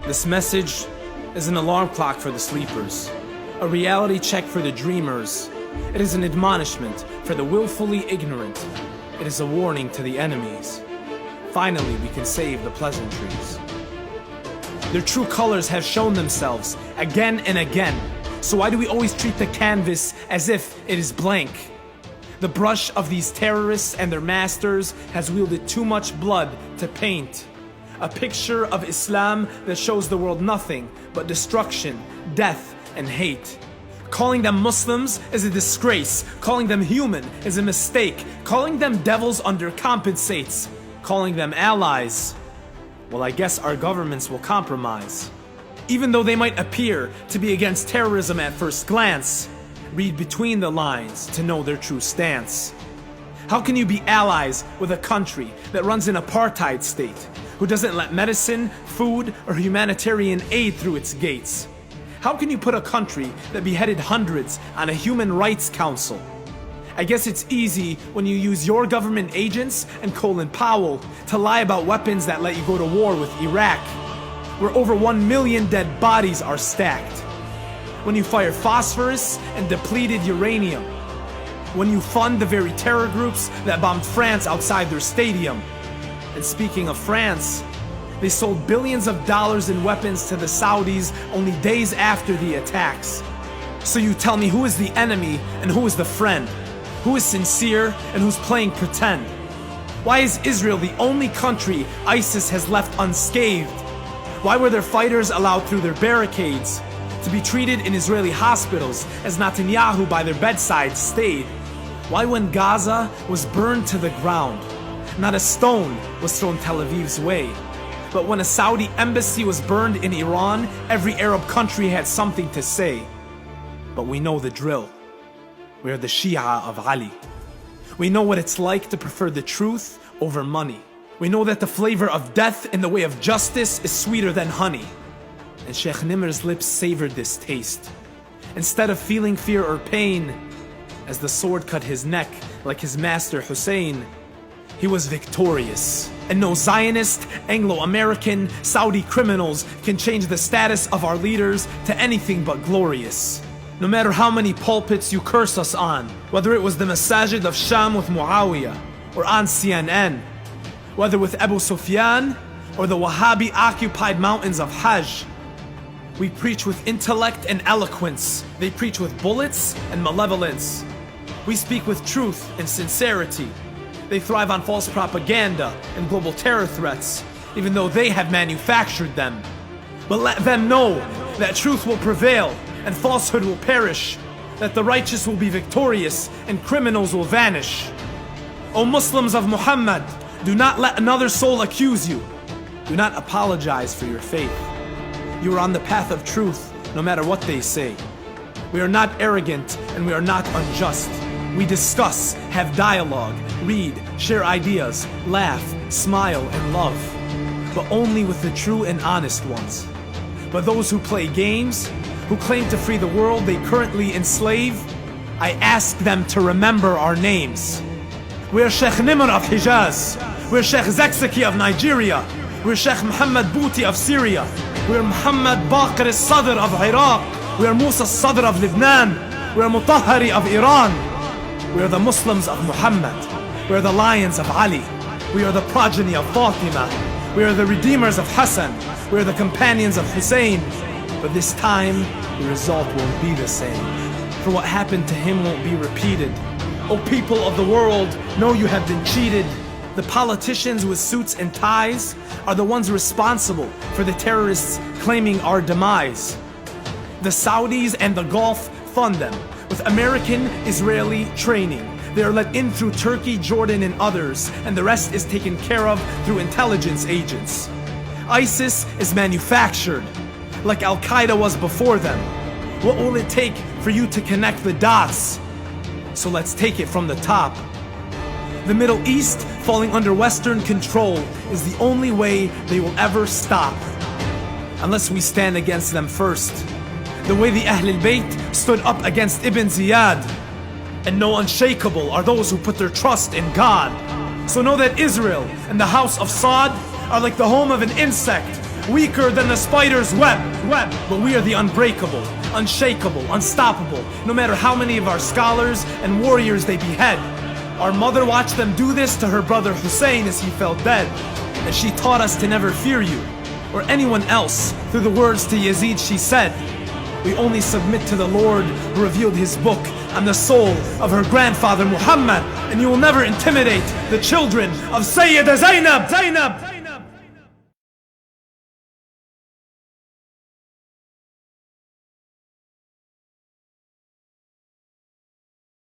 This message is an alarm clock for the sleepers, a reality check for the dreamers. It is an admonishment for the willfully ignorant. It is a warning to the enemies. Finally, we can save the pleasantries. Their true colors have shown themselves again and again. So why do we always treat the canvas as if it is blank? The brush of these terrorists and their masters has wielded too much blood to paint. A picture of Islam that shows the world nothing but destruction, death, and hate. Calling them Muslims is a disgrace. Calling them human is a mistake. Calling them devils undercompensates. Calling them allies, well, I guess our governments will compromise. Even though they might appear to be against terrorism at first glance, read between the lines to know their true stance. How can you be allies with a country that runs an apartheid state, who doesn't let medicine, food, or humanitarian aid through its gates? How can you put a country that beheaded hundreds on a human rights council? I guess it's easy when you use your government agents and Colin Powell to lie about weapons that let you go to war with Iraq, where over 1 million dead bodies are stacked. When you fire phosphorus and depleted uranium. When you fund the very terror groups that bombed France outside their stadium. And speaking of France, they sold billions of dollars in weapons to the Saudis only days after the attacks. So you tell me, who is the enemy and who is the friend? Who is sincere and who's playing pretend? Why is Israel the only country ISIS has left unscathed? Why were their fighters allowed through their barricades to be treated in Israeli hospitals as Netanyahu by their bedside stayed? Why, when Gaza was burned to the ground, not a stone was thrown Tel Aviv's way? But when a Saudi embassy was burned in Iran, every Arab country had something to say. But we know the drill. We are the Shia of Ali. We know what it's like to prefer the truth over money. We know that the flavor of death in the way of justice is sweeter than honey. And Sheikh Nimer's lips savored this taste. Instead of feeling fear or pain, as the sword cut his neck like his master Hussein, he was victorious. And no Zionist, Anglo-American, Saudi criminals can change the status of our leaders to anything but glorious. No matter how many pulpits you curse us on, whether it was the Masajid of Sham with Muawiyah, or on CNN, whether with Abu Sufyan, or the Wahhabi-occupied mountains of Hajj, we preach with intellect and eloquence. They preach with bullets and malevolence. We speak with truth and sincerity. They thrive on false propaganda and global terror threats, even though they have manufactured them. But let them know that truth will prevail and falsehood will perish, that the righteous will be victorious and criminals will vanish. O Muslims of Muhammad, do not let another soul accuse you. Do not apologize for your faith. You are on the path of truth, no matter what they say. We are not arrogant and we are not unjust. We discuss, have dialogue, read, share ideas, laugh, smile, and love. But only with the true and honest ones. But those who play games, who claim to free the world they currently enslave, I ask them to remember our names. We're Sheikh Nimr of Hijaz. We're Sheikh Zakzaki of Nigeria. We're Sheikh Muhammad Bouti of Syria. We're Muhammad Baqir al-Sadr of Iraq. We're Musa al-Sadr of Lebanon. We're Mutahhari of Iran. We are the Muslims of Muhammad. We are the lions of Ali. We are the progeny of Fatima. We are the redeemers of Hassan. We are the companions of Hussein. But this time, the result won't be the same. For what happened to him won't be repeated. O people of the world, know you have been cheated. The politicians with suits and ties are the ones responsible for the terrorists claiming our demise. The Saudis and the Gulf fund them with American, Israeli training. They are let in through Turkey, Jordan, and others, and the rest is taken care of through intelligence agents. ISIS is manufactured, like Al-Qaeda was before them. What will it take for you to connect the dots? So let's take it from the top. The Middle East falling under Western control is the only way they will ever stop. Unless we stand against them first. The way the Ahl al-Bayt stood up against Ibn Ziyad. And no unshakable are those who put their trust in God. So know that Israel and the house of Saud are like the home of an insect, weaker than the spider's web. But we are the unbreakable, unshakable, unstoppable, no matter how many of our scholars and warriors they behead. Our mother watched them do this to her brother Hussein as he fell dead, and she taught us to never fear you, or anyone else. Through the words to Yazid she said, we only submit to the Lord who revealed his book and the soul of her grandfather Muhammad, and you will never intimidate the children of Sayyida Zainab.